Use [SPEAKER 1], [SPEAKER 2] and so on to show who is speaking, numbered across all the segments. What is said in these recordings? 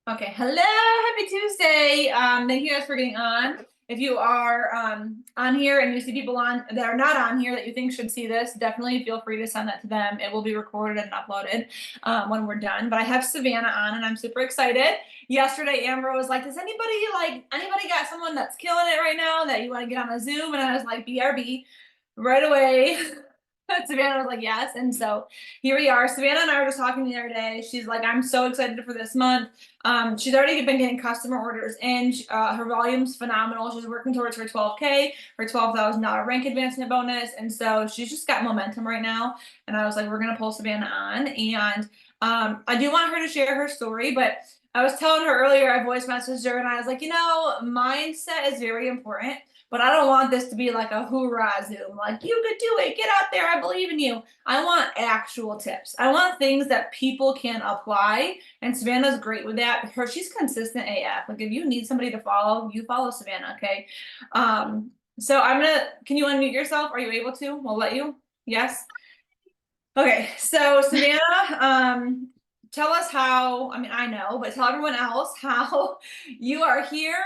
[SPEAKER 1] Okay, hello, happy Tuesday. Thank you guys for getting on. If you are on here and you see people on that are not on here that you think should see this, definitely feel free to send that to them. It will be recorded and uploaded when we're done. But I have Savannah on and I'm super excited. Yesterday, Amber was like, does anybody got someone that's killing it right now that you want to get on a Zoom? And I was like, BRB, right away. Savannah was like, yes. And so here we are. Savannah and I were just talking the other day. She's like, I'm so excited for this month. She's already been getting customer orders in. Her volume's phenomenal. She's working towards her 12K, her $12,000 rank advancement bonus. And so she's just got momentum right now. And I was like, we're going to pull Savannah on. And I do want her to share her story, but I was telling her earlier, I voice messaged her and I was like, mindset is very important. But I don't want this to be like a hoorah Zoom, like you could do it, get out there, I believe in you. I want actual tips. I want things that people can apply. And Savannah's great with that. She's consistent AF. Like if you need somebody to follow, you follow Savannah, okay? So can you unmute yourself? Are you able to? We'll let you. Yes. Okay, so Savannah, tell us how, I know, but tell everyone else how you are here,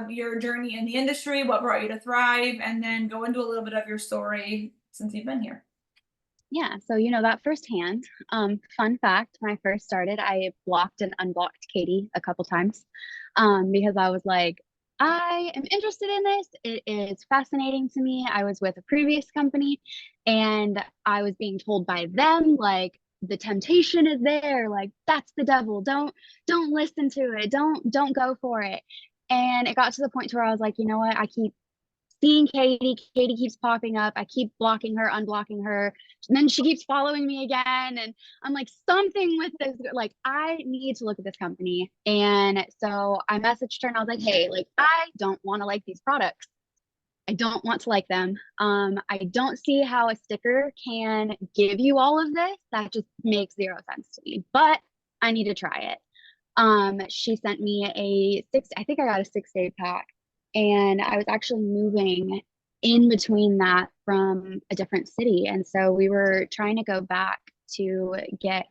[SPEAKER 1] your journey in the industry, what brought you to Thrive, and then go into a little bit of your story since you've been here.
[SPEAKER 2] Yeah, so that firsthand. Fun fact, when I first started, I blocked and unblocked Katie a couple times because I was like, I am interested in this. It is fascinating to me. I was with a previous company and I was being told by them, like, the temptation is there, like that's the devil. Don't listen to it. Don't go for it. And it got to the point to where I was like, you know what? I keep seeing Katie. Katie keeps popping up. I keep blocking her, unblocking her. And then she keeps following me again. And I'm like, something with this, like, I need to look at this company. And so I messaged her and I was like, hey, like, I don't want to like these products. I don't want to like them. I don't see how a sticker can give you all of this. That just makes zero sense to me, but I need to try it. She sent me I think I got a 6-day pack, and I was actually moving in between that from a different city. And so we were trying to go back to get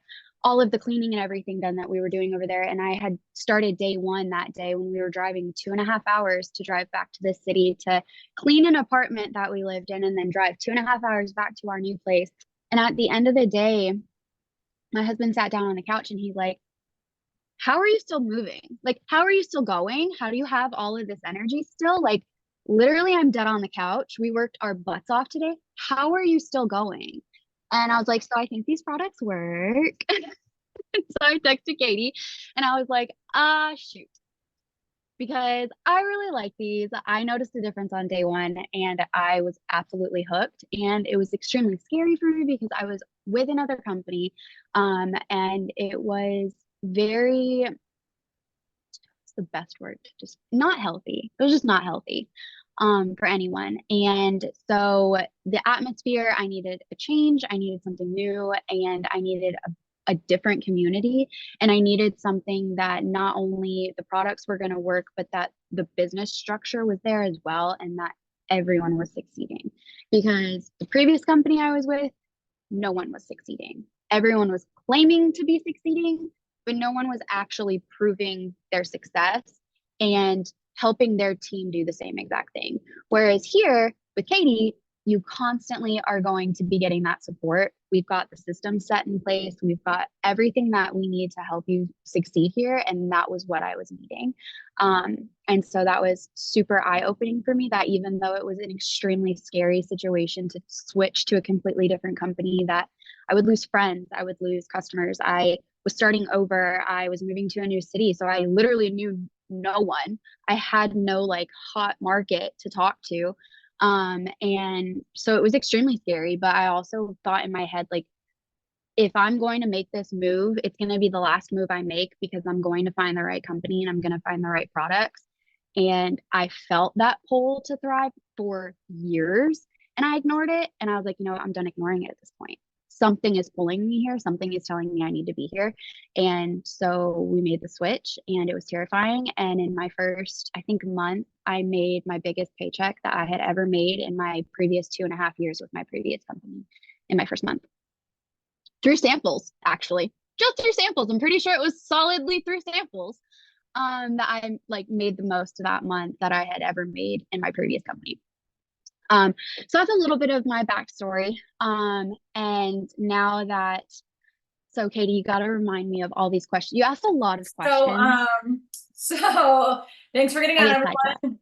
[SPEAKER 2] all of the cleaning and everything done that we were doing over there. And I had started day one that day when we were driving 2.5 hours to drive back to the city to clean an apartment that we lived in and then drive 2.5 hours back to our new place. And at the end of the day, my husband sat down on the couch and he's like, how are you still moving? Like, how are you still going? How do you have all of this energy still? Like, literally, I'm dead on the couch. We worked our butts off today. How are you still going? And I was like, so I think these products work. So I texted Katie and I was like, shoot. Because I really like these. I noticed the difference on day one and I was absolutely hooked. And it was extremely scary for me because I was with another company. And it was very, what's the best word? Just not healthy. It was just not healthy for anyone. And so the atmosphere, I needed a change, I needed something new, and I needed a different community. And I needed something that not only the products were going to work, but that the business structure was there as well, and that everyone was succeeding. Because the previous company I was with, no one was succeeding. Everyone was claiming to be succeeding, but no one was actually proving their success and helping their team do the same exact thing. Whereas here with Katie, you constantly are going to be getting that support. We've got the system set in place. We've got everything that we need to help you succeed here. And that was what I was needing. And so that was super eye-opening for me, that even though it was an extremely scary situation to switch to a completely different company, that I would lose friends, I would lose customers. I was starting over. I was moving to a new city. So I literally knew no one. I had no like hot market to talk to. And so it was extremely scary, but I also thought in my head, like, if I'm going to make this move, it's going to be the last move I make because I'm going to find the right company and I'm going to find the right products. And I felt that pull to Thrive for years and I ignored it. And I was like, I'm done ignoring it at this point. Something is pulling me here. Something is telling me I need to be here. And so we made the switch and it was terrifying. And in my first, I think, month, I made my biggest paycheck that I had ever made in my previous 2.5 years with my previous company in my first month. Through samples, actually. Just through samples. I'm pretty sure it was solidly through samples. that I like made the most of that month that I had ever made in my previous company. So that's a little bit of my backstory. And now that, so Katie, you got to remind me of all these questions. You asked a lot of
[SPEAKER 1] So,
[SPEAKER 2] questions.
[SPEAKER 1] so thanks for getting
[SPEAKER 2] I
[SPEAKER 1] on,
[SPEAKER 2] get sidetracked.
[SPEAKER 1] everyone.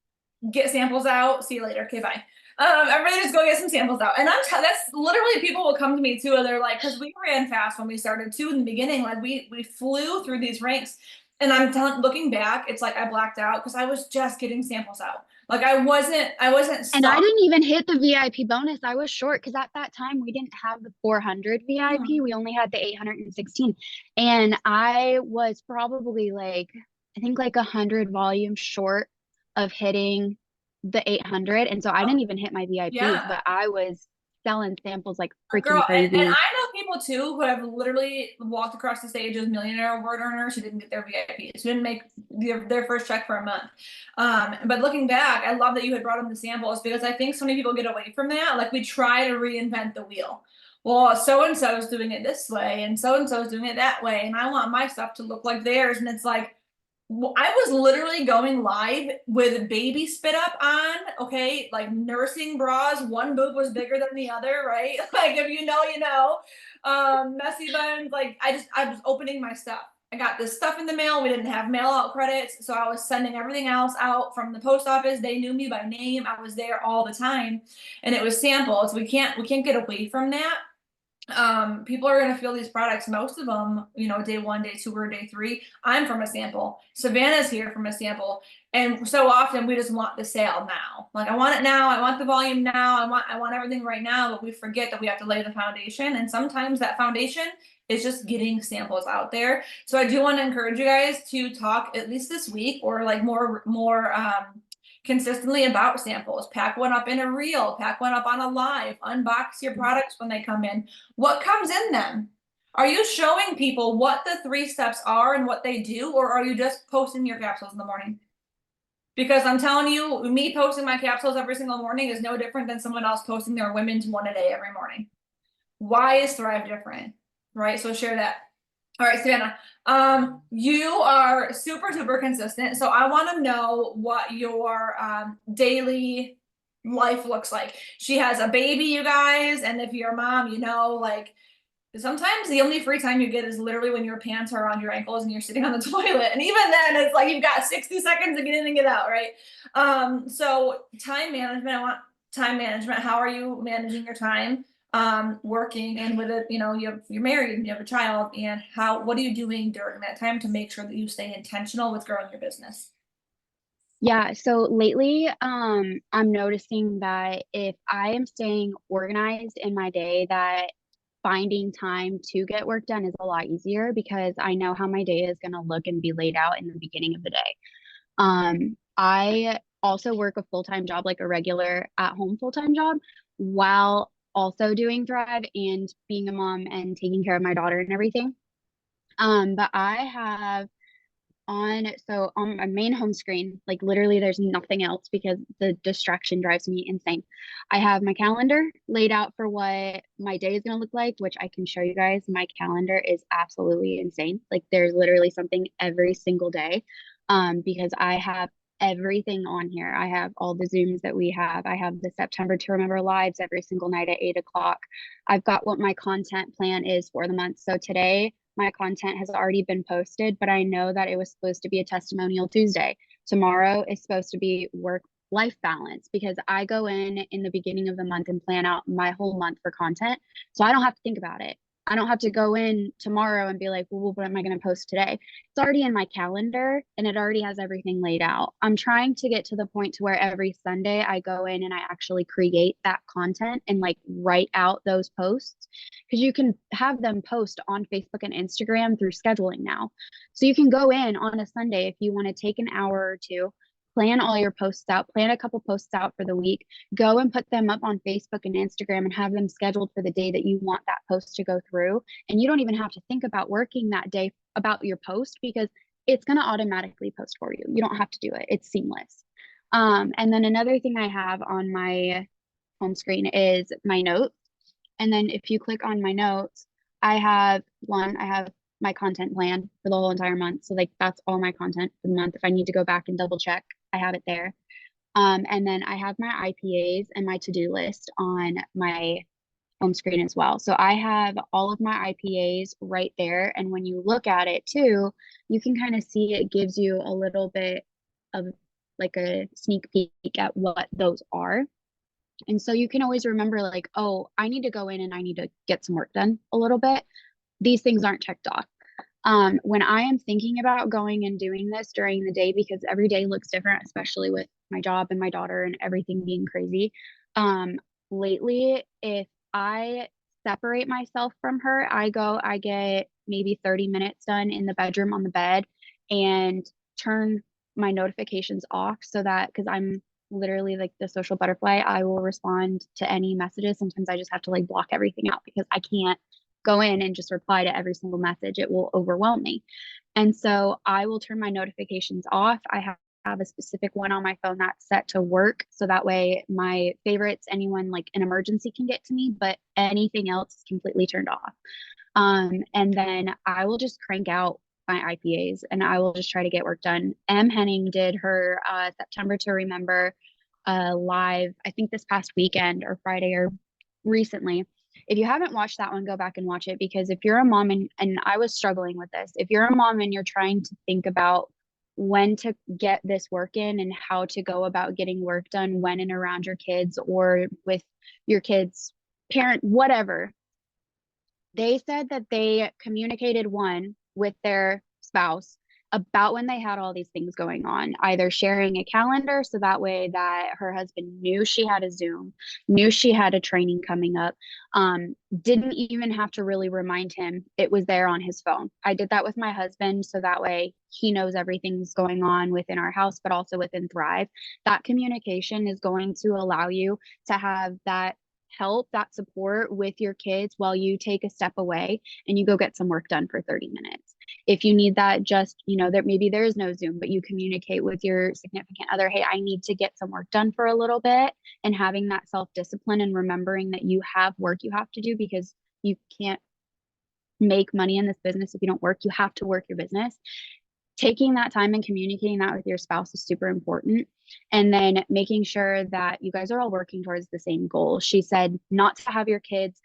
[SPEAKER 1] Get samples out. See you later. Okay, bye. Everybody just go get some samples out. And that's literally, people will come to me too, and they're like, because we ran fast when we started too in the beginning, like we flew through these ranks. And I'm looking back, it's like I blacked out because I was just getting samples out. Like I wasn't
[SPEAKER 2] And I
[SPEAKER 1] stuck.
[SPEAKER 2] didn't even hit the VIP bonus. I was short because at that time we didn't have the 400 VIP. We only had the 816. And I was probably like, I think like 100 volumes short of hitting the 800. And so I didn't even hit my VIPs,
[SPEAKER 1] Yeah.
[SPEAKER 2] but I was selling samples like freaking
[SPEAKER 1] Girl, and I
[SPEAKER 2] crazy.
[SPEAKER 1] know people too who have literally walked across the stage as millionaire award earners who didn't get their VIPs, who didn't make their first check for a month. But looking back, I love that you had brought them the samples because I think so many people get away from that. Like we try to reinvent the wheel. Well, so and so is doing it this way, and so is doing it that way, and I want my stuff to look like theirs. And it's like, I was literally going live with baby spit up on, okay, like nursing bras. One boob was bigger than the other, right? Like if you know, you know. Messy buns, like I was opening my stuff. I got this stuff in the mail. We didn't have mail out credits, so I was sending everything else out from the post office. They knew me by name. I was there all the time, and it was samples. We can't get away from that. People are going to feel these products, most of them, you know, day 1, day 2, or day 3. I'm from a sample. Savannah's here from a sample. And so often we just want the sale now. Like I want it now. I want the volume now. I want everything right now, but we forget that we have to lay the foundation. And sometimes that foundation is just getting samples out there. So I do want to encourage you guys to talk at least this week or like more consistently about samples. Pack one up in a reel, pack one up on a live, unbox your products when they come in. What comes in them? Are you showing people what the 3 steps are and what they do, or are you just posting your capsules in the morning? Because I'm telling you, me posting my capsules every single morning is no different than someone else posting their women's one a day every morning. Why is Thrive different? Right? So share that. All right, Savannah. You are super consistent. So I want to know what your daily life looks like. She has a baby, you guys, and if you're a mom, you know, like sometimes the only free time you get is literally when your pants are around your ankles and you're sitting on the toilet. And even then it's like you've got 60 seconds to get in and get out, right? So time management, I want time management. How are you managing your time? Working and with it, you know, you're married and you have a child, and what are you doing during that time to make sure that you stay intentional with growing your business?
[SPEAKER 2] Yeah, so lately, I'm noticing that if I am staying organized in my day, that finding time to get work done is a lot easier because I know how my day is going to look and be laid out in the beginning of the day. I also work a full-time job, like a regular at-home full-time job, while also doing Thrive and being a mom and taking care of my daughter and everything. But I have so on my main home screen, like literally there's nothing else because the distraction drives me insane. I have my calendar laid out for what my day is going to look like, which I can show you guys. My calendar is absolutely insane. Like there's literally something every single day, because I have everything on here. I have all the Zooms that we have. I have the September to Remember lives every single night at 8 o'clock. I've got what my content plan is for the month. So today, my content has already been posted, but I know that it was supposed to be a testimonial Tuesday. Tomorrow is supposed to be work life balance because I go in the beginning of the month and plan out my whole month for content. So I don't have to think about it. I don't have to go in tomorrow and be like, well, what am I going to post today? It's already in my calendar and it already has everything laid out. I'm trying to get to the point to where every Sunday I go in and I actually create that content and like write out those posts because you can have them post on Facebook and Instagram through scheduling now. So you can go in on a Sunday if you want to take an hour or two, plan all your posts out, plan a couple posts out for the week, go and put them up on Facebook and Instagram and have them scheduled for the day that you want that post to go through. And you don't even have to think about working that day about your post because it's going to automatically post for you. You don't have to do it. It's seamless. And then another thing I have on my home screen is my notes. And then if you click on my notes, I have my content planned for the whole entire month. So like that's all my content for the month. If I need to go back and double check, I have it there. And then I have my IPAs and my to-do list on my home screen as well. So I have all of my IPAs right there. And when you look at it too, you can kind of see it gives you a little bit of like a sneak peek at what those are. And so you can always remember like, oh, I need to go in and I need to get some work done a little bit. These things aren't checked off. When I am thinking about going and doing this during the day, because every day looks different, especially with my job and my daughter and everything being crazy. Lately, if I separate myself from her, I get maybe 30 minutes done in the bedroom on the bed and turn my notifications off so that, because I'm literally like the social butterfly, I will respond to any messages. Sometimes I just have to like block everything out because I can't go in and just reply to every single message. It will overwhelm me. And so I will turn my notifications off. I have a specific one on my phone that's set to work. So that way my favorites, anyone like an emergency can get to me, but anything else is completely turned off. And then I will just crank out my IPAs and I will just try to get work done. M. Henning did her September to Remember live, I think this past weekend or Friday or recently. If you haven't watched that one, go back and watch it, because if you're a mom and I was struggling with this, if you're a mom and you're trying to think about when to get this work in and how to go about getting work done when and around your kids or with your kids, parent, whatever, they said that they communicated with their spouse about when they had all these things going on, either sharing a calendar so that way that her husband knew she had a Zoom, knew she had a training coming up, didn't even have to really remind him, it was there on his phone. I did that with my husband so that way he knows everything's going on within our house, but also within Thrive. That communication is going to allow you to have that help, that support with your kids while you take a step away and you go get some work done for 30 minutes. If you need that, just, that maybe there is no Zoom, but you communicate with your significant other, hey, I need to get some work done for a little bit, and having that self-discipline and remembering that you have work you have to do, because you can't make money in this business if you don't work. You have to work your business. Taking that time and communicating that with your spouse is super important. And then making sure that you guys are all working towards the same goal. She said not to have your kids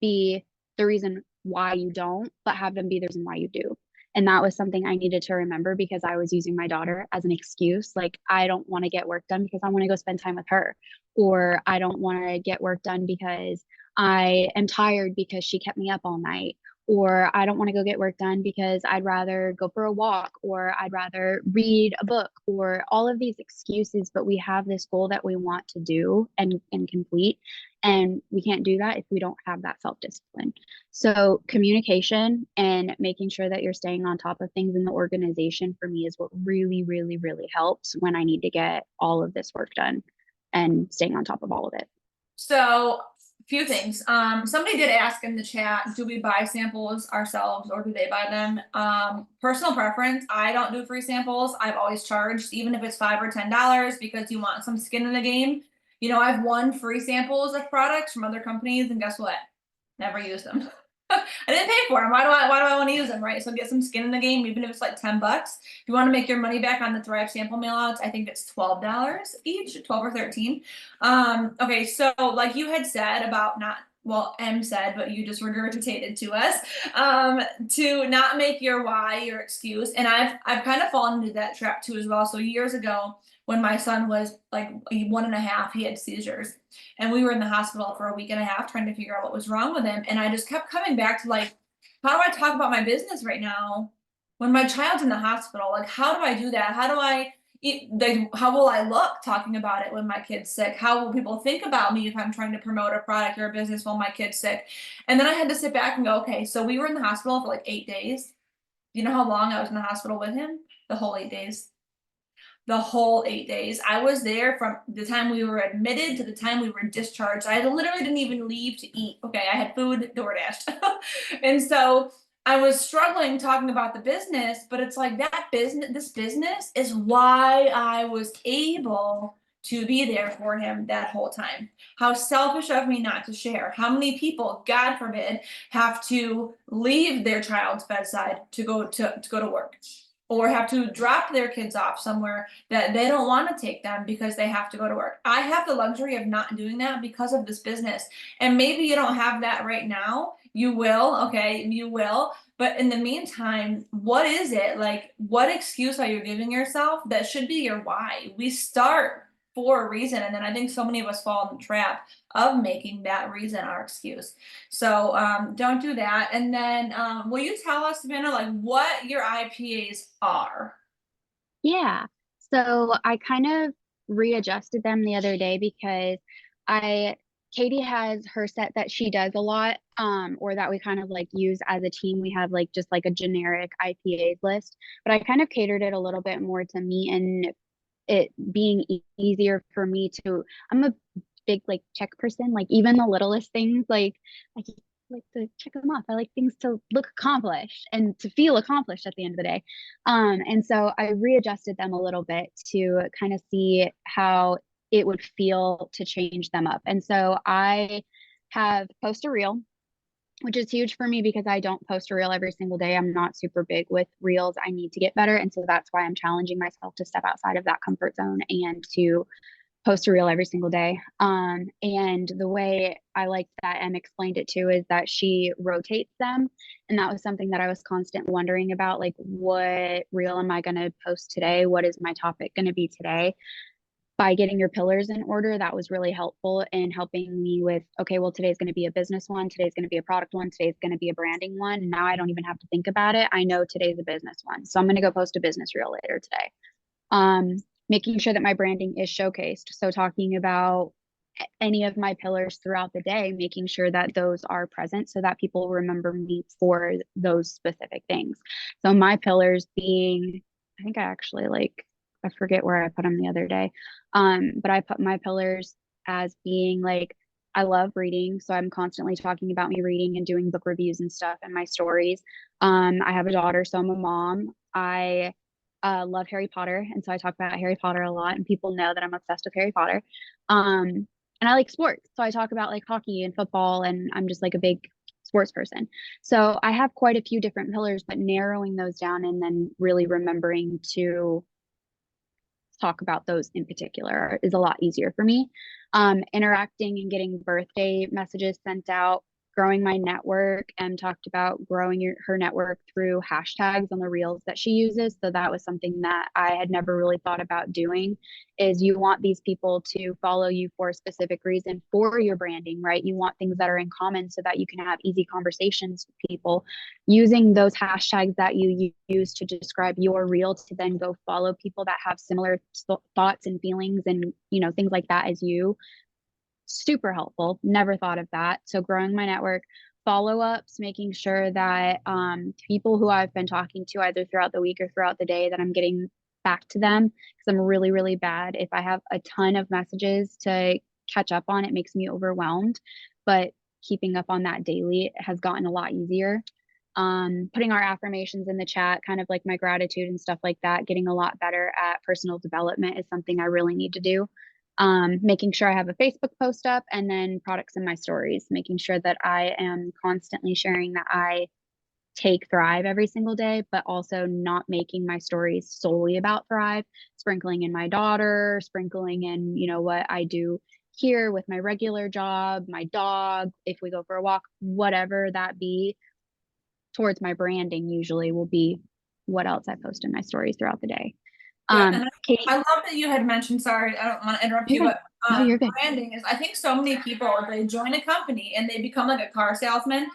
[SPEAKER 2] be the reason why you don't, but have them be the reason why you do. And that was something I needed to remember, because I was using my daughter as an excuse. Like, I don't want to get work done because I want to go spend time with her. Or I don't want to get work done because I am tired because she kept me up all night. Or I don't want to go get work done because I'd rather go for a walk, or I'd rather read a book, or all of these excuses. But we have this goal that we want to do and complete. And we can't do that if we don't have that self-discipline. So communication and making sure that you're staying on top of things in the organization for me is what really, really, really helps when I need to get all of this work done and staying on top of all of it.
[SPEAKER 1] So, few things. Somebody did ask in the chat, do we buy samples ourselves or do they buy them? Personal preference, I don't do free samples. I've always charged, even if it's $5 or $10, because you want some skin in the game. I've won free samples of products from other companies, and guess what? Never used them. I didn't pay for them. Why do I want to use them, right? So get some skin in the game, even if it's like $10. If you want to make your money back on the Thrive sample mail outs, I think it's $12 each, 12 or 13. Okay, so like you had said about M said, but you just regurgitated to us, to not make your why your excuse. And I've kind of fallen into that trap too as well. So years ago, when my son was like 1.5, he had seizures, and we were in the hospital for a week and a half trying to figure out what was wrong with him. And I just kept coming back to like, how do I talk about my business right now when my child's in the hospital? Like, how do I do that? How do I how will I look talking about it when my kid's sick? How will people think about me if I'm trying to promote a product or a business while my kid's sick? And then I had to sit back and go, okay, so we were in the hospital for like 8 days. You know how long I was in the hospital with him? The whole 8 days. The whole 8 days. I was there from the time we were admitted to the time we were discharged. I literally didn't even leave to eat. Okay, I had food DoorDashed. And so I was struggling talking about the business, but it's like this business is why I was able to be there for him that whole time. How selfish of me not to share. How many people, God forbid, have to leave their child's bedside to go to work, or have to drop their kids off somewhere that they don't want to take them because they have to go to work. I have the luxury of not doing that because of this business. And maybe you don't have that right now. You will, okay, you will. But in the meantime, what is it? Like, what excuse are you giving yourself? That should be your why. We start for a reason. And then I think so many of us fall in the trap of making that reason our excuse. So don't do that. And then will you tell us, Savannah, like what your IPAs are?
[SPEAKER 2] Yeah. So I kind of readjusted them the other day because I Katie has her set that she does a lot, or that we kind of like use as a team. We have like just like a generic IPAs list, but I kind of catered it a little bit more to me and it being easier for me to, I'm a big like check person, like even the littlest things, like I just like to check them off. I like things to look accomplished and to feel accomplished at the end of the day. And so I readjusted them a little bit to kind of see how it would feel to change them up. And so I have post a reel, which is huge for me because I don't post a reel every single day. I'm not super big with reels. I need to get better. And so that's why I'm challenging myself to step outside of that comfort zone and to post a reel every single day. And the way I like that Em explained it too is that she rotates them. And that was something that I was constantly wondering about, like, what reel am I going to post today? What is my topic going to be today? By getting your pillars in order, that was really helpful in helping me with, okay, well, today's going to be a business one, today's going to be a product one, today's going to be a branding one. Now I don't even have to think about it. I know today's a business one. So I'm going to go post a business reel later today. Making sure that my branding is showcased. So talking about any of my pillars throughout the day, making sure that those are present so that people remember me for those specific things. So my pillars being, I think I actually like, I forget where I put them the other day. But I put my pillars as being like, I love reading. So I'm constantly talking about me reading and doing book reviews and stuff in my stories. I have a daughter, so I'm a mom. I love Harry Potter. And so I talk about Harry Potter a lot and people know that I'm obsessed with Harry Potter. And I like sports. So I talk about like hockey and football and I'm just like a big sports person. So I have quite a few different pillars, but narrowing those down and then really remembering to talk about those in particular is a lot easier for me. Interacting and getting birthday messages sent out, growing my network, and talked about growing her network through hashtags on the reels that she uses. So that was something that I had never really thought about doing, is you want these people to follow you for a specific reason for your branding, right? You want things that are in common so that you can have easy conversations with people. Using those hashtags that you use to describe your reel to then go follow people that have similar thoughts and feelings and, you know, things like that as you. Super helpful. Never thought of that. So growing my network, follow-ups, making sure that people who I've been talking to either throughout the week or throughout the day, that I'm getting back to them, because I'm really, really bad. If I have a ton of messages to catch up on, it makes me overwhelmed. But keeping up on that daily has gotten a lot easier. Putting our affirmations in the chat, kind of like my gratitude and stuff like that, getting a lot better at personal development is something I really need to do. Making sure I have a Facebook post up, and then products in my stories, making sure that I am constantly sharing that I take Thrive every single day, but also not making my stories solely about Thrive, sprinkling in my daughter, sprinkling in, you know, what I do here with my regular job, my dog, if we go for a walk, whatever that be, towards my branding usually will be what else I post in my stories throughout the day.
[SPEAKER 1] Yeah, and
[SPEAKER 2] Katie,
[SPEAKER 1] I love that you had mentioned, sorry, I don't want to interrupt you,
[SPEAKER 2] you're
[SPEAKER 1] but
[SPEAKER 2] no, you're good.
[SPEAKER 1] branding is, I think so many people, they join a company and they become like a car salesman,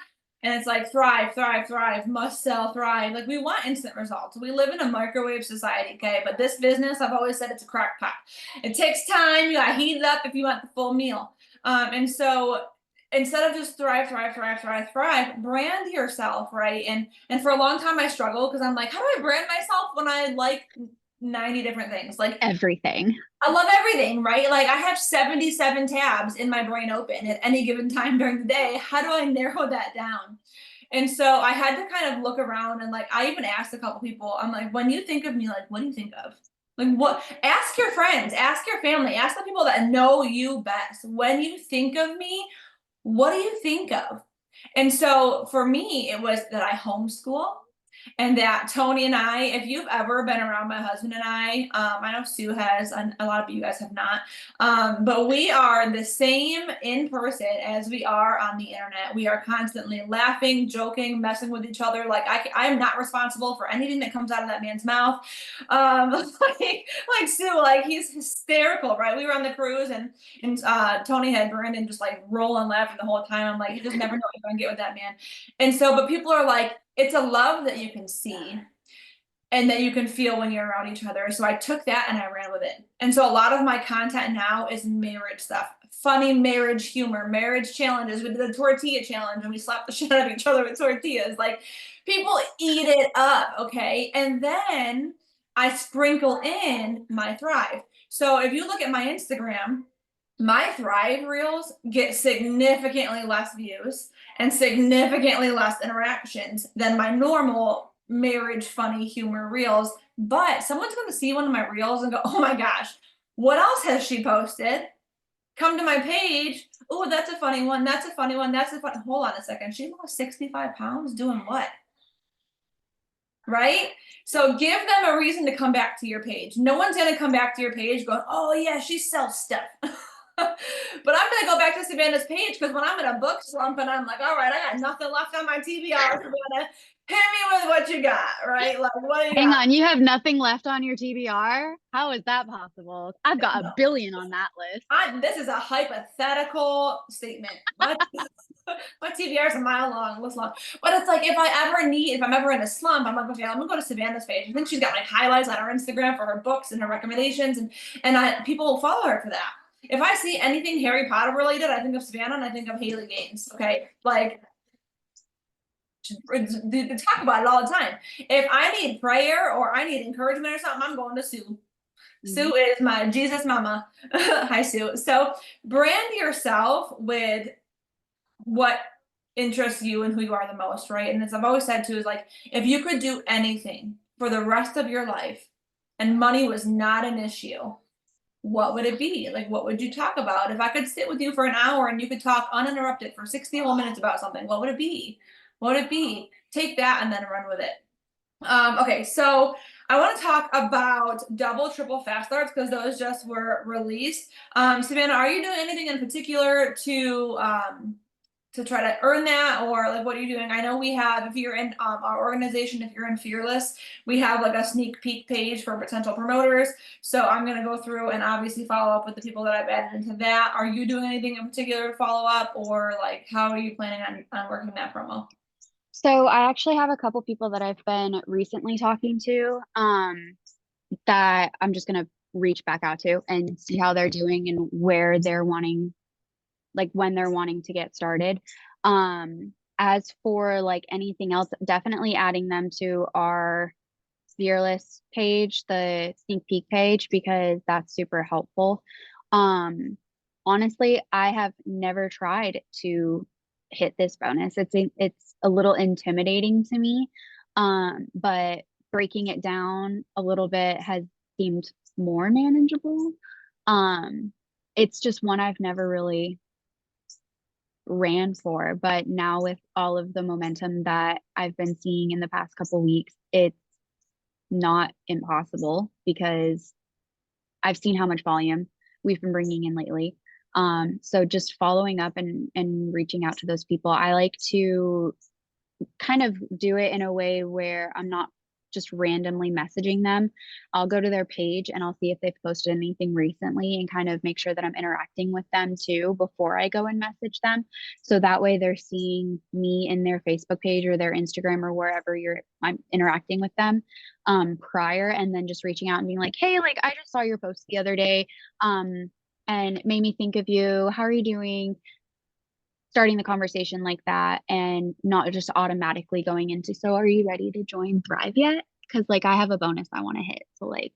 [SPEAKER 1] and it's like thrive, thrive, thrive, must sell, thrive. Like we want instant results. We live in a microwave society, okay? But this business, I've always said it's a crock pot. It takes time. You gotta heat it up if you want the full meal. And so instead of just thrive, thrive, thrive, thrive, thrive, brand yourself, right? And for a long time I struggled because I'm like, how do I brand myself when I like 90 different things? Like
[SPEAKER 2] Everything.
[SPEAKER 1] I love everything, right? Like I have 77 tabs in my brain open at any given time during the day. How do I narrow that down? And so I had to kind of look around and like I even asked a couple people, I'm like, when you think of me, like, what do you think of? Like what? Ask your friends, ask your family, ask the people that know you best. When you think of me, what do you think of? And so for me, it was that I homeschool and that Tony and I, if you've ever been around my husband and I know Sue has, and a lot of you guys have not, but we are the same in person as we are on the internet. We are constantly laughing, joking, messing with each other. Like I am not responsible for anything that comes out of that man's mouth. Like Sue, like he's hysterical, right? We were on the cruise and Tony had Brandon just like rolling laughing the whole time. I'm like, you just never know what you're gonna get with that man. And so, but people are like, it's a love that you can see and that you can feel when you're around each other. So I took that and I ran with it. And so a lot of my content now is marriage stuff, funny marriage humor, marriage challenges. We did the tortilla challenge and we slapped the shit out of each other with tortillas. Like people eat it up, okay? And then I sprinkle in my Thrive. So if you look at my Instagram, my Thrive reels get significantly less views and significantly less interactions than my normal marriage funny humor reels. But someone's going to see one of my reels and go, oh my gosh, what else has she posted? Come to my page. Oh, that's a funny one. That's a funny one. That's a fun. Hold on a second. She lost 65 pounds doing what? Right? So give them a reason to come back to your page. No one's going to come back to your page going, oh yeah, she sells stuff. But I'm gonna go back to Savannah's page because when I'm in a book slump and I'm like, all right, I got nothing left on my TBR, Savannah, hit me with what you got, right? Like, what do you
[SPEAKER 2] Hang
[SPEAKER 1] got?
[SPEAKER 2] on, you have nothing left on your TBR? How is that possible? I've got a billion on that list.
[SPEAKER 1] This is a hypothetical statement. What? My TBR is a mile long, looks long. But it's like if I'm ever in a slump, I'm like, okay, I'm gonna go to Savannah's page. I think she's got like highlights on her Instagram for her books and her recommendations, and people will follow her for that. If I see anything Harry Potter related, I think of Savannah and I think of Haley Gaines. Okay, like they talk about it all the time. If I need prayer or I need encouragement or something, I'm going to Sue. Sue is my Jesus mama. Hi, Sue. So brand yourself with what interests you and who you are the most, right? And as I've always said too, is like if you could do anything for the rest of your life and money was not an issue, what would it be? Like, what would you talk about? If I could sit with you for an hour and you could talk uninterrupted for 61 minutes about something, what would it be? What would it be? Take that and then run with it. Okay, so I want to talk about double, triple fast starts because those just were released. Savannah, are you doing anything in particular to try to earn that, or like what are you doing? I know we have, if you're in our organization, if you're in Fearless, we have like a sneak peek page for potential promoters. So I'm going to go through and obviously follow up with the people that I've added into that. Are you doing anything in particular to follow up, or like how are you planning on working that promo?
[SPEAKER 2] So I actually have a couple people that I've been recently talking to, that I'm just gonna reach back out to and see how they're doing and where they're wanting, like when they're wanting to get started. As for like anything else, definitely adding them to our Fearless page, the sneak peek page, because that's super helpful. Honestly, I have never tried to hit this bonus. It's a little intimidating to me. But breaking it down a little bit has seemed more manageable. Um, it's just one I've never really ran for, but now with all of the momentum that I've been seeing in the past couple weeks, it's not impossible because I've seen how much volume we've been bringing in lately. So just following up and reaching out to those people. I like to kind of do it in a way where I'm not just randomly messaging them. I'll go to their page and I'll see if they've posted anything recently and kind of make sure that I'm interacting with them too before I go and message them. So that way they're seeing me in their Facebook page or their Instagram or wherever I'm interacting with them prior, and then just reaching out and being like, hey, like I just saw your post the other day and it made me think of you. How are you doing? Starting the conversation like that and not just automatically going into, so are you ready to join Thrive yet? Because like I have a bonus I want to hit. So like,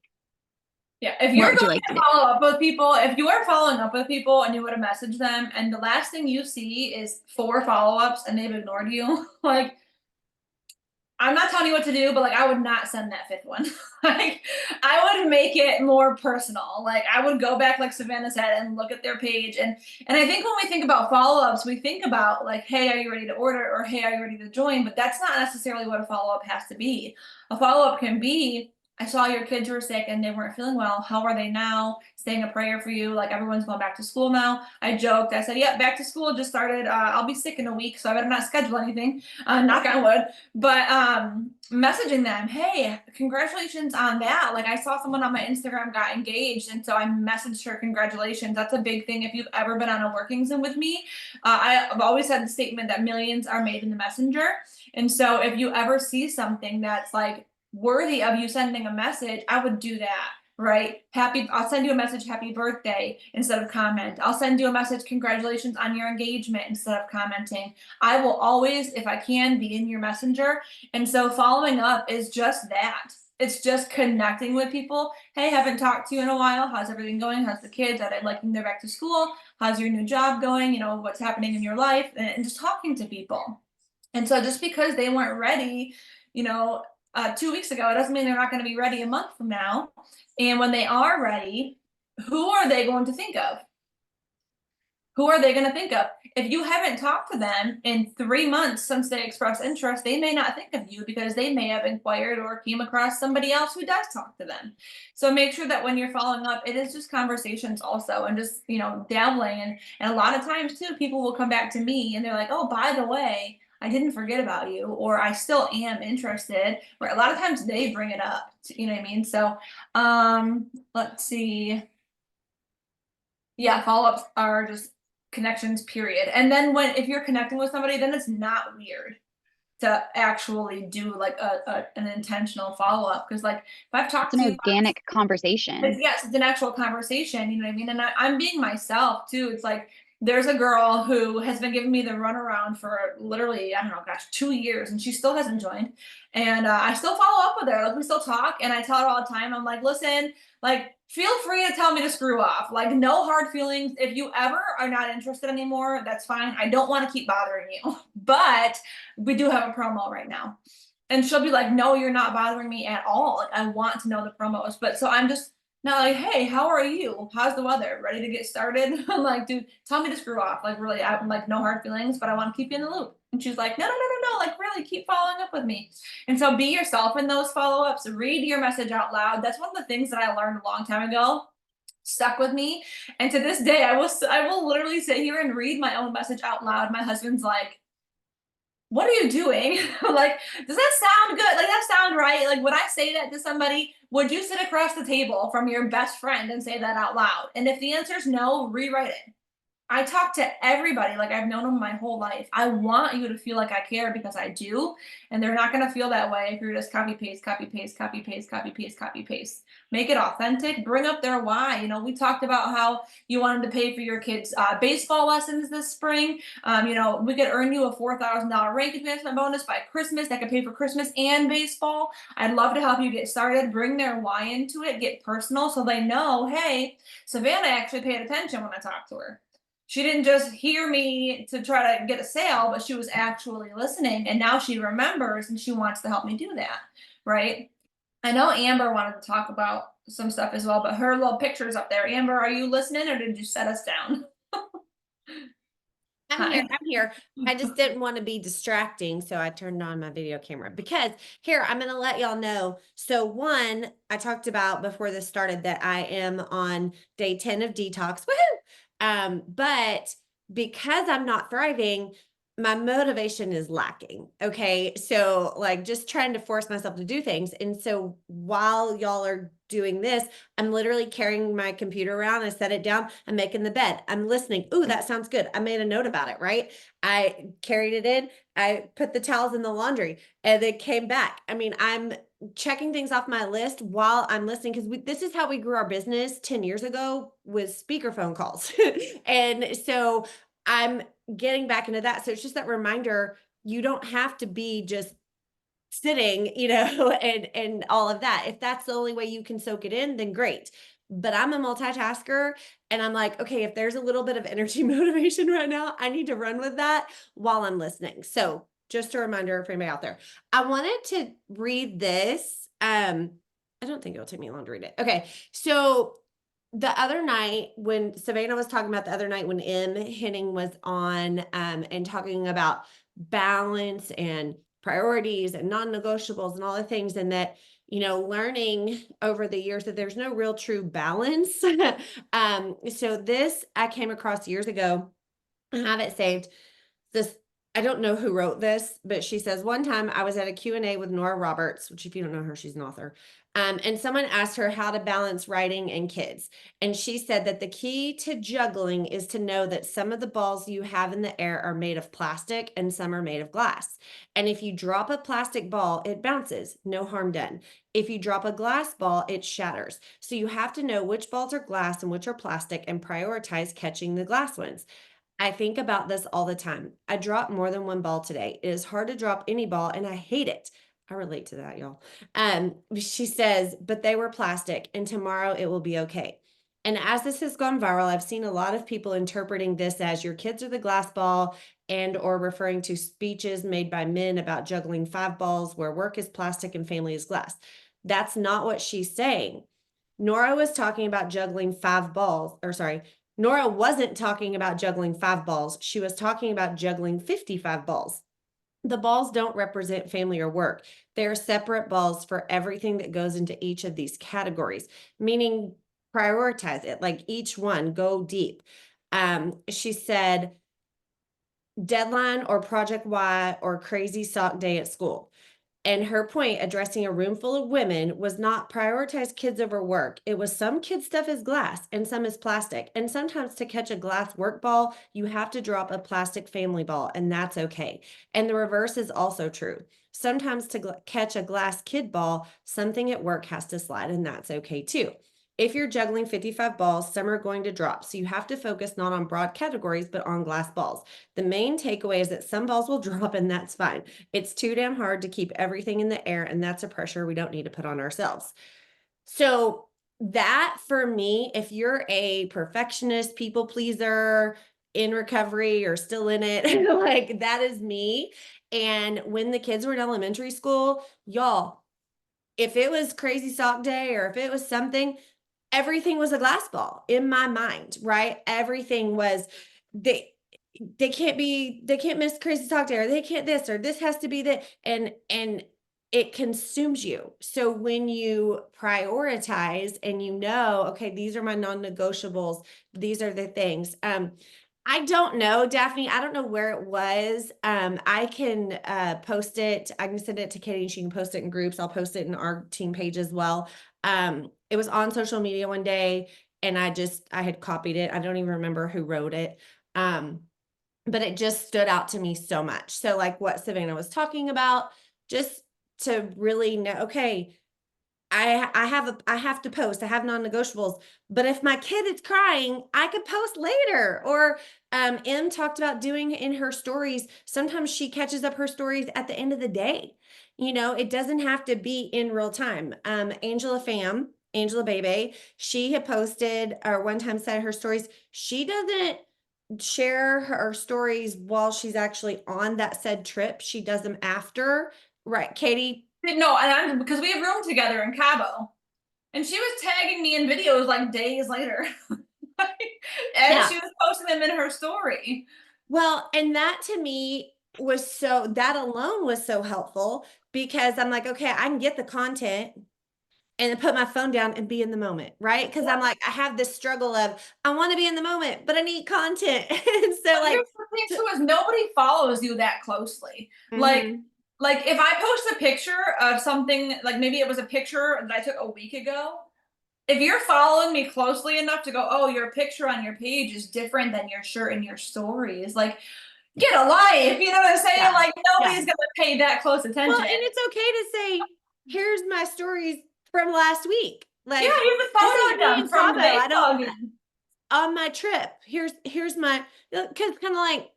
[SPEAKER 1] yeah, if
[SPEAKER 2] what
[SPEAKER 1] you're
[SPEAKER 2] would you
[SPEAKER 1] going
[SPEAKER 2] like
[SPEAKER 1] to
[SPEAKER 2] to do?
[SPEAKER 1] follow up with people, if you are following up with people and you would have messaged them and the last thing you see is 4 follow-ups and they've ignored you, like I'm not telling you what to do, but like I would not send that fifth one. Like I would make it more personal. Like I would go back, like Savannah said, and look at their page. And I think when we think about follow-ups, we think about like, hey, are you ready to order? Or hey, are you ready to join? But that's not necessarily what a follow-up has to be. A follow-up can be, I saw your kids were sick and they weren't feeling well. How are they now? Saying a prayer for you. Like everyone's going back to school now. I joked. I said, yeah, back to school just started. I'll be sick in a week, so I better not schedule anything. Knock on wood. But messaging them, hey, congratulations on that. Like I saw someone on my Instagram got engaged, and so I messaged her, congratulations. That's a big thing. If you've ever been on a working Zoom with me, I've always had the statement that millions are made in the messenger. And so if you ever see something that's like worthy of you sending a message, I would do that. Right? I'll send you a message, happy birthday, instead of comment. I'll send you a message, congratulations on your engagement, instead of commenting. I will always, if I can, be in your messenger. And so following up is just that. It's just connecting with people. Hey, haven't talked to you in a while. How's everything going? How's the kids? Are they liking they're back to school? How's your new job going? You know, what's happening in your life? And just talking to people. And so just because they weren't ready, you know, 2 weeks ago, it doesn't mean they're not going to be ready a month from now. And when they are ready, who are they going to think of? Who are they going to think of? If you haven't talked to them in 3 months since they expressed interest, they may not think of you because they may have inquired or came across somebody else who does talk to them. So make sure that when you're following up, it is just conversations also, and just, you know, dabbling. And a lot of times too, people will come back to me and they're like, oh, by the way, I didn't forget about you, or I still am interested. Or a lot of times they bring it up, you know what I mean? So let's see. Yeah, follow-ups are just connections, period. And then if you're connecting with somebody, then it's not weird to actually do like an intentional follow-up. Because like if I've talked
[SPEAKER 2] It's
[SPEAKER 1] to
[SPEAKER 2] an
[SPEAKER 1] you,
[SPEAKER 2] organic conversation.
[SPEAKER 1] yes, it's an actual conversation, you know what I mean? And I'm being myself too. It's like there's a girl who has been giving me the runaround for literally, I don't know, gosh, 2 years, and she still hasn't joined. And I still follow up with her. Like we still talk, and I tell her all the time, I'm like, listen, like feel free to tell me to screw off. Like no hard feelings. If you ever are not interested anymore, that's fine. I don't want to keep bothering you. But we do have a promo right now. And she'll be like, no, you're not bothering me at all. Like I want to know the promos. But so I'm just now like, hey, how are you? How's the weather? Ready to get started? I'm like, dude, tell me to screw off. Like really, I'm like, no hard feelings, but I want to keep you in the loop. And she's like, no, no, no, no, no. Like really keep following up with me. And so be yourself in those follow-ups. Read your message out loud. That's one of the things that I learned a long time ago, stuck with me. And to this day, I will literally sit here and read my own message out loud. My husband's like, what are you doing? Like, does that sound good? Like, that sound right? Like, would I say that to somebody? Would you sit across the table from your best friend and say that out loud? And if the answer is no, rewrite it. I talk to everybody like I've known them my whole life. I want you to feel like I care because I do. And they're not going to feel that way if you're just copy paste, copy paste, copy paste, copy paste, copy paste. Make it authentic. Bring up their why. You know, we talked about how you wanted to pay for your kids' baseball lessons this spring. You know, we could earn you a $4,000 rank advancement bonus by Christmas that could pay for Christmas and baseball. I'd love to help you get started. Bring their why into it. Get personal so they know, hey, Savannah actually paid attention when I talked to her. She didn't just hear me to try to get a sale, but she was actually listening, and now she remembers and she wants to help me do that, right? I know Amber wanted to talk about some stuff as well, but her little picture's up there. Amber, are you listening or did you set us down?
[SPEAKER 3] I'm here.
[SPEAKER 1] Hi.
[SPEAKER 3] I'm here. I just didn't want to be distracting, so I turned on my video camera because here I'm going to let y'all know. So one, I talked about before this started that I am on day 10 of detox. Woohoo! But because I'm not thriving, my motivation is lacking. Okay. So like just trying to force myself to do things. And so while y'all are doing this, I'm literally carrying my computer around. I set it down. I'm making the bed. I'm listening. Ooh, that sounds good. I made a note about it, right? I carried it in. I put the towels in the laundry and they came back. I mean, I'm checking things off my list while I'm listening because this is how we grew our business 10 years ago with speakerphone calls. And so I'm getting back into that. So it's just that reminder, you don't have to be just sitting, you know, and all of that. If that's the only way you can soak it in, then great. But I'm a multitasker and I'm like, okay, if there's a little bit of energy motivation right now, I need to run with that while I'm listening. So Just a reminder for anybody out there. I wanted to read this. I don't think it'll take me long to read it. Okay. So the other night when Savannah was talking about the other night when M. Henning was on and talking about balance and priorities and non-negotiables and all the things, and that, you know, learning over the years that there's no real true balance. So this I came across years ago. I have it saved. This, I don't know who wrote this, but she says, one time I was at a Q&A with Nora Roberts, which if you don't know her, she's an author. And someone asked her how to balance writing and kids. And she said that the key to juggling is to know that some of the balls you have in the air are made of plastic and some are made of glass. And if you drop a plastic ball, it bounces, no harm done. If you drop a glass ball, it shatters. So you have to know which balls are glass and which are plastic and prioritize catching the glass ones. I think about this all the time. I dropped more than one ball today. It is hard to drop any ball and I hate it. I relate to that, y'all. She says, but they were plastic and tomorrow it will be okay. And as this has gone viral, I've seen a lot of people interpreting this as your kids are the glass ball and or referring to speeches made by men about juggling 5 balls where work is plastic and family is glass. That's not what she's saying. Nora was talking about juggling 5 balls, or sorry, Nora wasn't talking about juggling 5 balls. She was talking about juggling 55 balls. The balls don't represent family or work. They're separate balls for everything that goes into each of these categories, meaning prioritize it, like each one, go deep. She said, deadline or project Y or crazy sock day at school. And her point, addressing a room full of women, was not prioritize kids over work. It was some kids' stuff is glass and some is plastic. And sometimes to catch a glass work ball, you have to drop a plastic family ball, and that's okay. And the reverse is also true. Sometimes to catch a glass kid ball, something at work has to slide, and that's okay too. If you're juggling 55 balls, some are going to drop. So you have to focus not on broad categories, but on glass balls. The main takeaway is that some balls will drop and that's fine. It's too damn hard to keep everything in the air, and that's a pressure we don't need to put on ourselves. So that for me, if you're a perfectionist, people pleaser, in recovery or still in it, like that is me. And when the kids were in elementary school, y'all, if it was crazy sock day or if it was something, everything was a glass ball in my mind, right? Everything was, they can't miss crazy sock day, or they can't this, or this has to be that. And it consumes you. So when you prioritize and you know, okay, these are my non-negotiables, these are the things. I don't know, Daphne, I don't know where it was. I can post it. I can send it to Katie and she can post it in groups. I'll post it in our team page as well. It was on social media one day and I had copied it. I don't even remember who wrote it. But it just stood out to me so much. So like what Savannah was talking about, just to really know, okay, I have to post, I have non-negotiables, but if my kid is crying, I could post later. Or M talked about doing in her stories. Sometimes she catches up her stories at the end of the day. You know, it doesn't have to be in real time. Angela Bebe, she had posted or one time said her stories. She doesn't share her stories while she's actually on that said trip. She does them after. Right, Katie?
[SPEAKER 1] No, and because we have room together in Cabo, and she was tagging me in videos like days later, and
[SPEAKER 3] Yeah.
[SPEAKER 1] she was posting them in her story.
[SPEAKER 3] Well, and that to me was that alone was so helpful because I'm like, okay, I can get the content and then put my phone down and be in the moment, right? Because I'm like, I have this struggle of I want to be in the moment, but I need content. And so like,
[SPEAKER 1] Here's the thing too is nobody follows you that closely. Like if I post a picture of something, like maybe it was a picture that I took a week ago, if you're following me closely enough to go, oh, your picture on your page is different than your shirt in your stories, like get a life, you know what I'm saying?
[SPEAKER 3] Yeah.
[SPEAKER 1] Like nobody's gonna pay that close attention.
[SPEAKER 3] Well, and it's okay to say, here's my stories from last week. Like,
[SPEAKER 1] yeah, here's a photo done from the
[SPEAKER 3] I don't
[SPEAKER 1] baseball.
[SPEAKER 3] on my trip. Here's my, because kind of like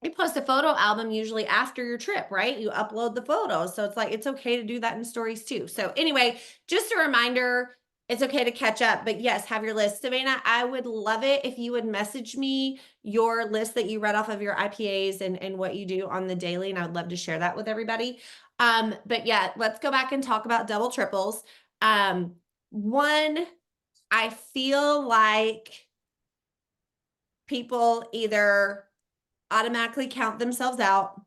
[SPEAKER 3] you post a photo album usually after your trip, right? You upload the photos. So it's like, it's okay to do that in stories too. So anyway, just a reminder, It's okay to catch up, but yes, have your list. Savannah, I would love it if you would message me your list that you read off of your IPAs and what you do on the daily, and I would love to share that with everybody. But yeah, let's go back and talk about double triples. One, I feel like people either automatically count themselves out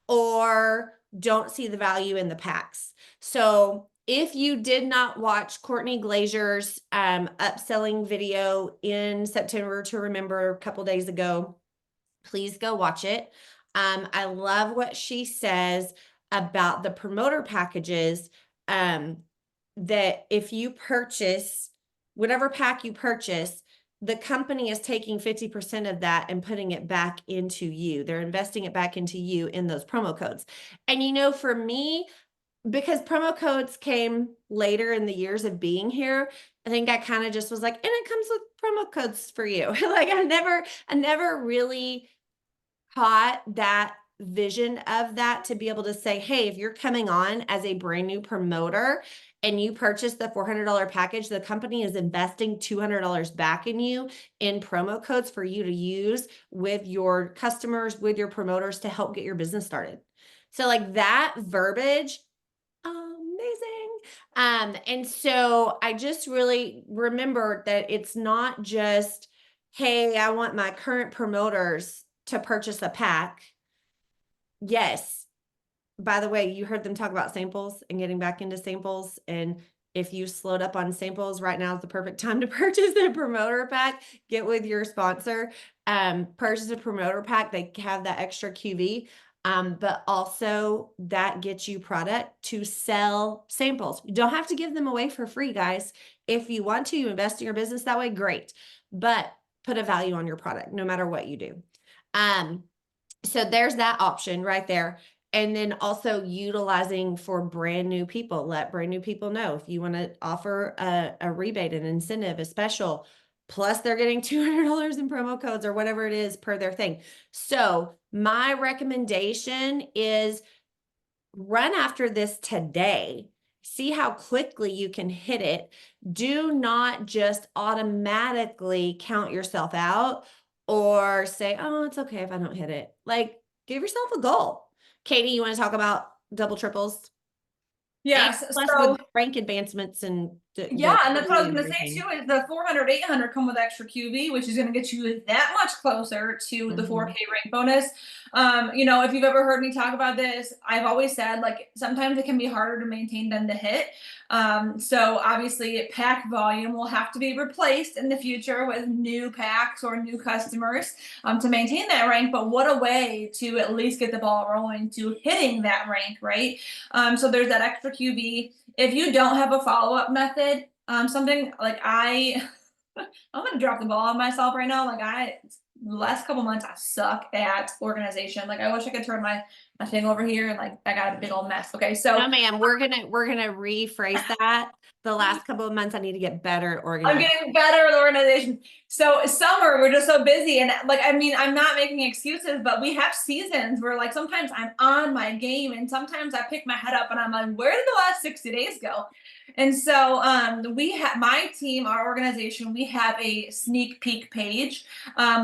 [SPEAKER 3] or don't see the value in the packs. So if you did not watch Courtney Glazier's upselling video in September to Remember a couple days ago, please go watch it. I love what she says about the promoter packages, that if you purchase whatever pack you purchase, the company is taking 50% of that and putting it back into you. They're investing it back into you in those promo codes. And you know, for me, because promo codes came later in the years of being here, I think I kind of just was like, and it comes with promo codes for you. Like I never really caught that vision of that to be able to say, hey, if you're coming on as a brand new promoter and you purchase the $400 package, the company is investing $200 back in you in promo codes for you to use with your customers, with your promoters to help get your business started. So like that verbiage, amazing. And so I just really remembered that it's not just, hey, I want my current promoters to purchase a pack. Yes. By the way, you heard them talk about samples and getting back into samples. And if you slowed up on samples, right now is the perfect time to purchase a promoter pack. Get with your sponsor, purchase a promoter pack. They have that extra QV. But also that gets you product to sell samples. You don't have to give them away for free, guys. If you want to, you invest in your business that way, great. But put a value on your product, no matter what you do. So there's that option right there. And then also utilizing for brand new people, let brand new people know if you want to offer a rebate, an incentive, a special, plus they're getting $200 in promo codes or whatever it is per their thing. So my recommendation is run after this today. See how quickly you can hit it. Do not just automatically count yourself out or say, oh, it's okay if I don't hit it. Like, give yourself a goal. Katie, you want to talk about double triples?
[SPEAKER 1] Yes.
[SPEAKER 3] And plus
[SPEAKER 1] So
[SPEAKER 3] with rank advancements and
[SPEAKER 1] yeah, and that's what I was
[SPEAKER 3] and
[SPEAKER 1] going to say
[SPEAKER 3] everything.
[SPEAKER 1] too, is the 400, 800 come with extra QV, which is going to get you that much closer to the 4K rank bonus. You know, if you've ever heard me talk about this, I've always said like sometimes it can be harder to maintain than to hit. So obviously pack volume will have to be replaced in the future with new packs or new customers to maintain that rank. But what a way to at least get the ball rolling to hitting that rank, right? So there's that extra QV. If you don't have a follow-up method, something like I'm gonna drop the ball on myself right now. Like the last couple months I suck at organization. Like I wish I could turn my thing over here and like I got a big old mess. Okay, so
[SPEAKER 3] No, ma'am, we're gonna rephrase that. The last couple of months, I need to get better at
[SPEAKER 1] I'm
[SPEAKER 3] organizing.
[SPEAKER 1] getting better at organization. So summer, we're just so busy, and like I mean, I'm not making excuses, but we have seasons where like sometimes I'm on my game, and sometimes I pick my head up and I'm like, where did the last 60 days go? And so we have my team, our organization, we have a sneak peek page,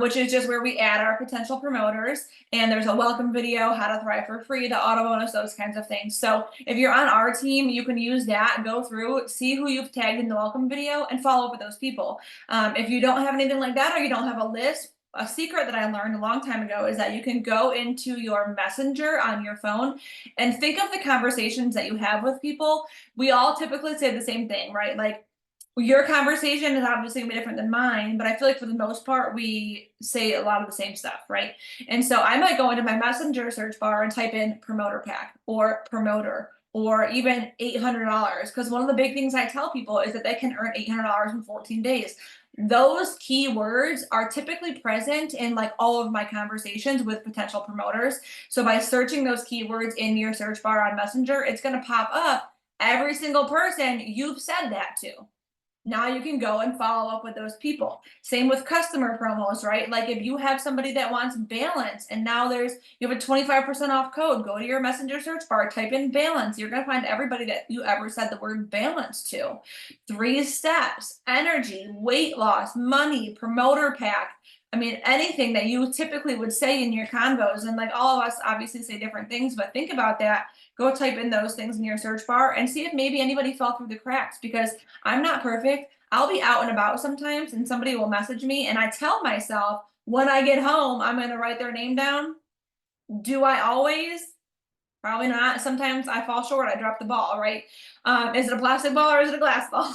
[SPEAKER 1] which is just where we add our potential promoters. And there's a welcome video, how to thrive for free, the auto bonus, those kinds of things. So if you're on our team, you can use that, go through, see who you've tagged in the welcome video and follow up with those people. If you don't have anything like that or you don't have a list, a secret that I learned a long time ago is that you can go into your messenger on your phone and think of the conversations that you have with people. We all typically say the same thing, right? Like your conversation is obviously gonna be different than mine, but I feel like for the most part, we say a lot of the same stuff, right? And so I might go into my messenger search bar and type in promoter pack or promoter or even $800. Because one of the big things I tell people is that they can earn $800 in 14 days. Those keywords are typically present in like all of my conversations with potential promoters. So by searching those keywords in your search bar on Messenger, it's going to pop up every single person you've said that to. Now you can go and follow up with those people. Same with customer promos, right? Like if you have somebody that wants balance and now you have a 25% off code, go to your messenger search bar, type in balance. You're gonna find everybody that you ever said the word balance to. 3 steps, energy, weight loss, money, promoter pack. I mean, anything that you typically would say in your convos, and like all of us obviously say different things, but think about that. Go type in those things in your search bar and see if maybe anybody fell through the cracks, because I'm not perfect. I'll be out and about sometimes and somebody will message me and I tell myself when I get home, I'm going to write their name down. Do I always? Probably not. Sometimes I fall short. I drop the ball, right? Is it a plastic ball or is it a glass ball?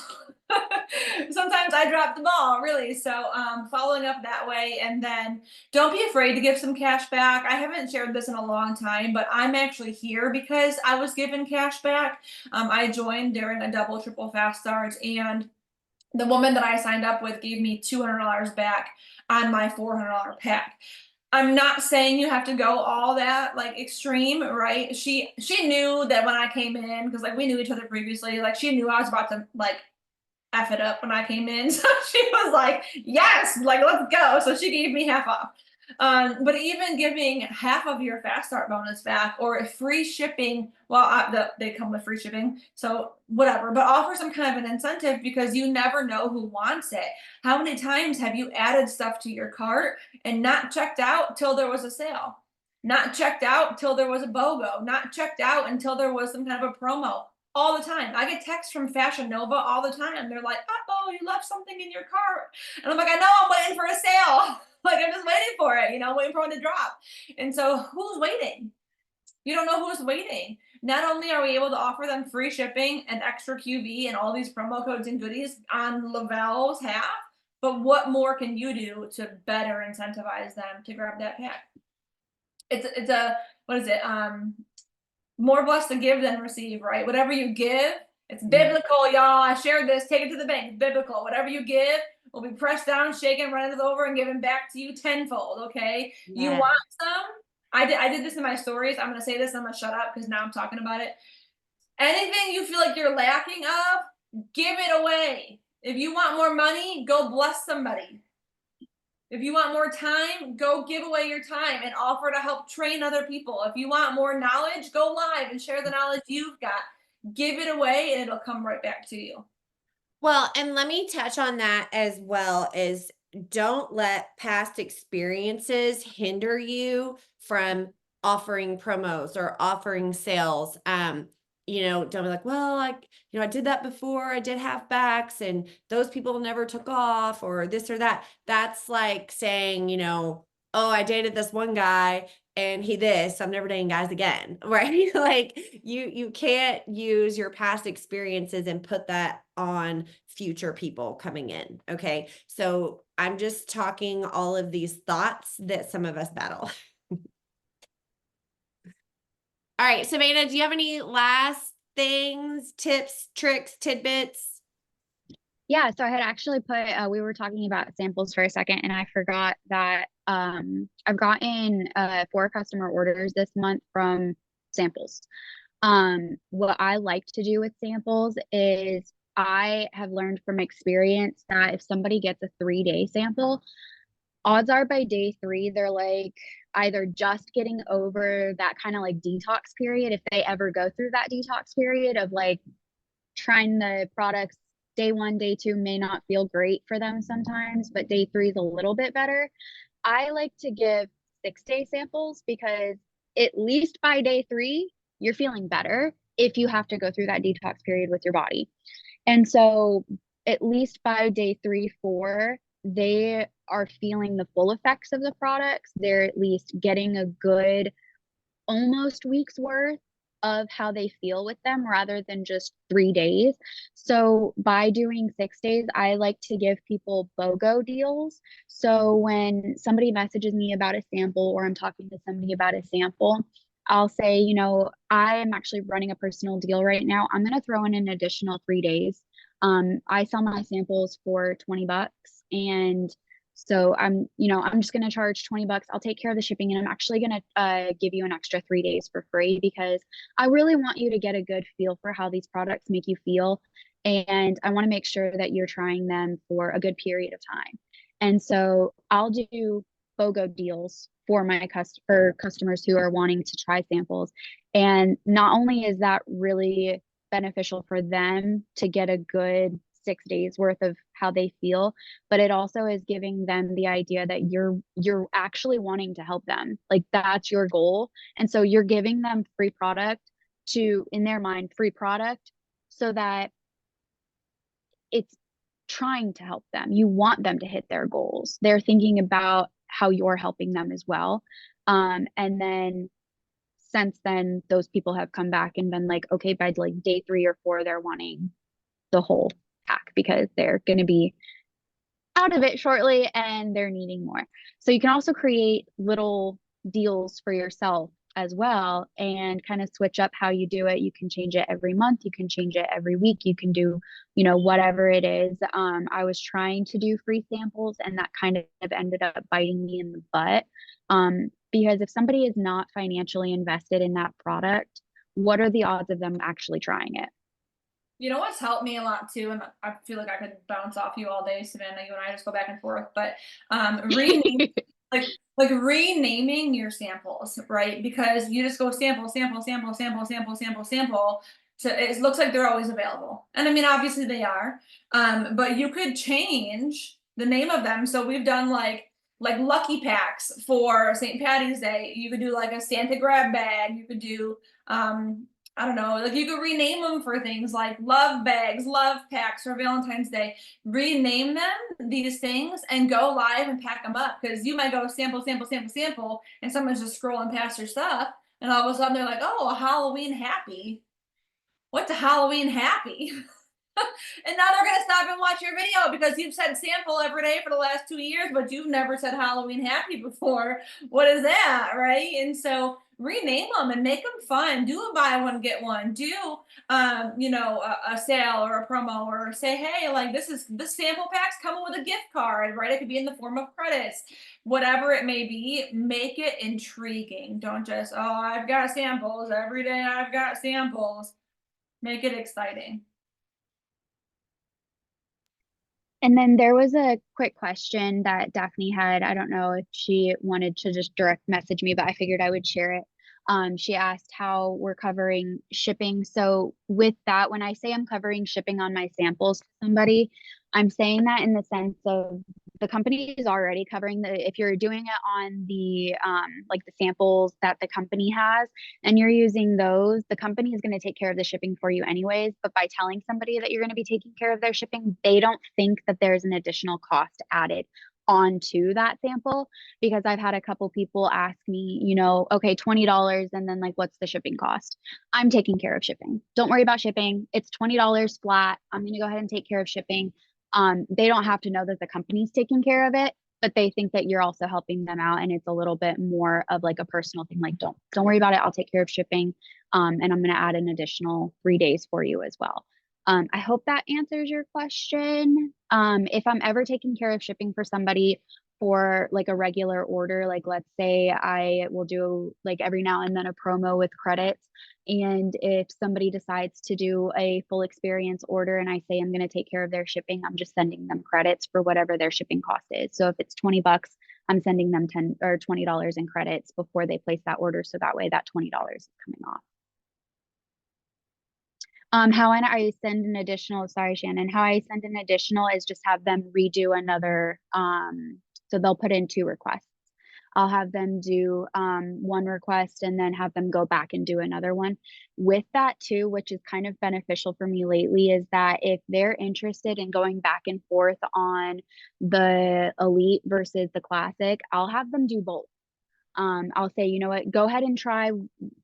[SPEAKER 1] Sometimes I drop the ball, really. So following up that way, and then don't be afraid to give some cash back. I haven't shared this in a long time, but I'm actually here because I was given cash back. I joined during a double, triple fast start, and the woman that I signed up with gave me $200 back on my $400 pack. I'm not saying you have to go all that like extreme, right? She knew that when I came in, because like we knew each other previously, like she knew I was about to like F it up when I came in. So she was like, yes, like let's go. So she gave me half off. But even giving half of your fast start bonus back or free shipping, well, they come with free shipping, so whatever, but offer some kind of an incentive because you never know who wants it. How many times have you added stuff to your cart and not checked out till there was a sale? Not checked out till there was a BOGO, not checked out until there was some kind of a promo. All the time. I get texts from Fashion Nova all the time. They're like, "Uh-oh, you left something in your cart." And I'm like, "I know, I'm waiting for a sale." Like I'm just waiting for it, waiting for it to drop. And so who's waiting? You don't know who's waiting. Not only are we able to offer them free shipping and extra QV and all these promo codes and goodies on Lavelle's half, but what more can you do to better incentivize them to grab that pack? It's a what is it? More blessed to give than receive, right? Whatever you give, it's biblical, y'all. I shared this. Take it to the bank. It's biblical. Whatever you give will be pressed down, shaken, running over, and given back to you tenfold. Okay. You
[SPEAKER 3] Yeah.
[SPEAKER 1] want some? I did this in my stories. I'm gonna say this. I'm gonna shut up because now I'm talking about it. Anything you feel like you're lacking of, give it away. If you want more money, go bless somebody. If you want more time, go give away your time and offer to help train other people. If you want more knowledge, go live and share the knowledge you've got. Give it away and it'll come right back to you.
[SPEAKER 3] Well, and let me touch on that as well as don't let past experiences hinder you from offering promos or offering sales. Don't be like, well, I did that before. I did half backs and those people never took off or this or that. That's like saying, oh, I dated this one guy and he this, I'm never dating guys again, right? Like you can't use your past experiences and put that on future people coming in. Okay. So I'm just talking all of these thoughts that some of us battle. All right, Savannah, do you have any last things, tips, tricks, tidbits?
[SPEAKER 2] Yeah, so I had actually put, we were talking about samples for a second, and I forgot that I've gotten 4 customer orders this month from samples. What I like to do with samples is I have learned from experience that if somebody gets a 3-day sample, odds are by day 3, they're like either just getting over that kind of like detox period, if they ever go through that detox period of like trying the products. Day 1, day 2 may not feel great for them sometimes, but day 3 is a little bit better. I like to give 6-day samples because at least by day 3, you're feeling better if you have to go through that detox period with your body. And so at least by day 3, 4, they are feeling the full effects of the products. They're at least getting a good almost week's worth of how they feel with them rather than just 3 days. So by doing 6 days, I like to give people BOGO deals. So when somebody messages me about a sample or I'm talking to somebody about a sample, I'll say, I am actually running a personal deal right now. I'm going to throw in an additional 3 days. I sell my samples for $20, and so I'm just going to charge $20. I'll take care of the shipping, and I'm actually going to give you an extra 3 days for free because I really want you to get a good feel for how these products make you feel. and I want to make sure that you're trying them for a good period of time. And so I'll do BOGO deals for my customers who are wanting to try samples. And not only is that really beneficial for them to get a good 6 days worth of how they feel, but it also is giving them the idea that you're actually wanting to help them. Like that's your goal. And so you're giving them free product to, in their mind, free product so that it's trying to help them. You want them to hit their goals. They're thinking about how you're helping them as well. And then since then, those people have come back and been like, okay, by like day 3 or 4, they're wanting the whole pack because they're going to be out of it shortly and they're needing more. So you can also create little deals for yourself as well and kind of switch up how you do it. You can change it every month, you can change it every week, you can do, whatever it is. I was trying to do free samples and that kind of ended up biting me in the butt. Because if somebody is not financially invested in that product, what are the odds of them actually trying it?
[SPEAKER 1] You know what's helped me a lot too, and I feel like I could bounce off you all day, Savannah. You and I just go back and forth, but rename like renaming your samples, right? Because you just go sample, sample, sample, sample, sample, sample, sample. It looks like they're always available, and I mean obviously they are, but you could change the name of them. So we've done like lucky packs for St. Patty's Day. You could do like a Santa grab bag. You could do I don't know, like you could rename them for things like love bags, love packs for Valentine's Day. Rename them these things and go live and pack them up because you might go sample, sample, sample, sample, and someone's just scrolling past your stuff, and all of a sudden they're like, "Oh, a Halloween happy. What's a Halloween happy?" And now they're gonna stop and watch your video because you've said sample every day for the last 2 years, but you've never said Halloween happy before. What is that, right? And so rename them and make them fun. Do a buy one get one. Do a sale or a promo, or say, hey, like this sample pack's coming with a gift card, right? It could be in the form of credits, whatever it may be. Make it intriguing. Don't just, oh, I've got samples every day. I've got samples. Make it exciting.
[SPEAKER 2] And then there was a quick question that Daphne had. I don't know if she wanted to just direct message me, but I figured I would share it. She asked how we're covering shipping. So with that, when I say I'm covering shipping on my samples to somebody, I'm saying that in the sense of the company is already covering if you're doing it on the like the samples that the company has and you're using those, the company is going to take care of the shipping for you anyways. But by telling somebody that you're going to be taking care of their shipping, they don't think that there's an additional cost added onto that sample, because I've had a couple people ask me, okay, $20 and then like what's the shipping cost? I'm taking care of shipping. Don't worry about shipping. It's $20 flat. I'm going to go ahead and take care of shipping. They don't have to know that the company's taking care of it, but they think that you're also helping them out, and it's a little bit more of like a personal thing. Like, don't worry about it. I'll take care of shipping. And I'm going to add an additional 3 days for you as well. I hope that answers your question. If I'm ever taking care of shipping for somebody for like a regular order, like let's say I will do like every now and then a promo with credits. And if somebody decides to do a full experience order and I say I'm going to take care of their shipping, I'm just sending them credits for whatever their shipping cost is. So if it's $20, I'm sending them $10 or $20 in credits before they place that order. So that way that $20 is coming off. How I send an additional, sorry, Shannon, how I send an additional is just have them redo another, so they'll put in 2 requests. I'll have them do one request and then have them go back and do another one. With that too, which is kind of beneficial for me lately, is that if they're interested in going back and forth on the Elite versus the Classic, I'll have them do both. I'll say, you know what, go ahead and try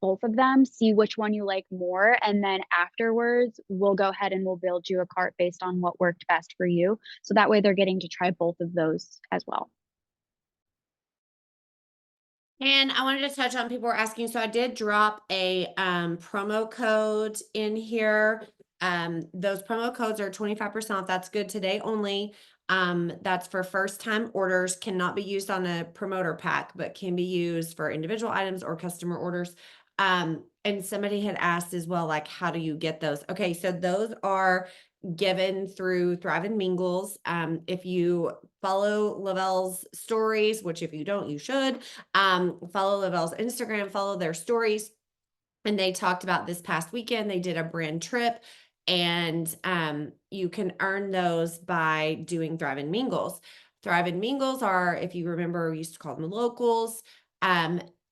[SPEAKER 2] both of them, see which one you like more. And then afterwards, we'll go ahead and we'll build you a cart based on what worked best for you. So that way they're getting to try both of those as well.
[SPEAKER 3] And I wanted to touch on, people were asking, so I did drop a promo code in here. Those promo codes are 25% off. That's good today only. That's for first time orders, cannot be used on a promoter pack, but can be used for individual items or customer orders. And somebody had asked as well, like, how do you get those? Okay, so those are given through Thrive and Mingles. If you follow Lavelle's stories, which if you don't, you should, follow Lavelle's Instagram, follow their stories. And they talked about this past weekend, they did a brand trip, and you can earn those by doing Thrive and Mingles. Thrive and Mingles are, if you remember, we used to call them locals.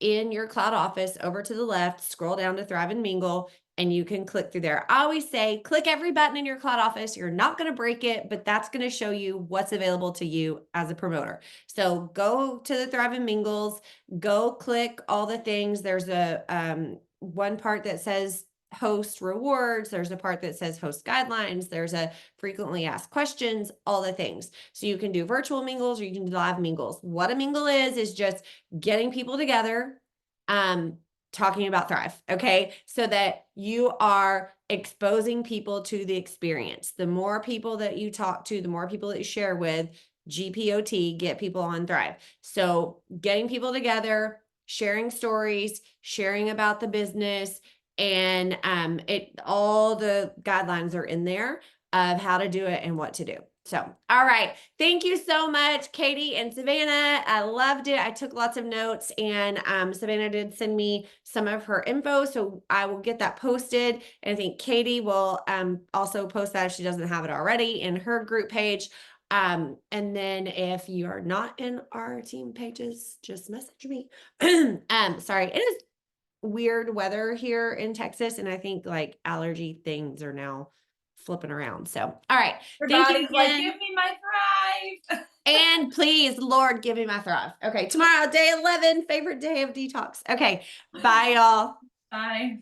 [SPEAKER 3] In your cloud office, over to the left, scroll down to Thrive and Mingle, and you can click through there. I always say, click every button in your cloud office. You're not going to break it, but that's going to show you what's available to you as a promoter. So go to the Thrive and Mingles, go click all the things. There's a one part that says host rewards. There's a part that says host guidelines. There's a frequently asked questions, all the things. So you can do virtual mingles or you can do live mingles. What a mingle is just getting people together, talking about Thrive. Okay. So that you are exposing people to the experience. The more people that you talk to, the more people that you share with, GPOT, get people on Thrive. So getting people together, sharing stories, sharing about the business, and all the guidelines are in there of how to do it and what to do. So, all right. Thank you so much, Katie and Savannah. I loved it. I took lots of notes, and Savannah did send me some of her info, so I will get that posted. And I think Katie will also post that if she doesn't have it already in her group page. And then if you are not in our team pages, just message me. Sorry, it is weird weather here in Texas, and I think like allergy things are now flipping around. So, all right.
[SPEAKER 1] Your
[SPEAKER 3] Thank you
[SPEAKER 1] body's like,
[SPEAKER 3] again.
[SPEAKER 1] give me my Thrive.
[SPEAKER 3] And please, Lord, give me my Thrive. Okay, tomorrow, day 11, favorite day of detox. Okay, bye, y'all.
[SPEAKER 1] Bye.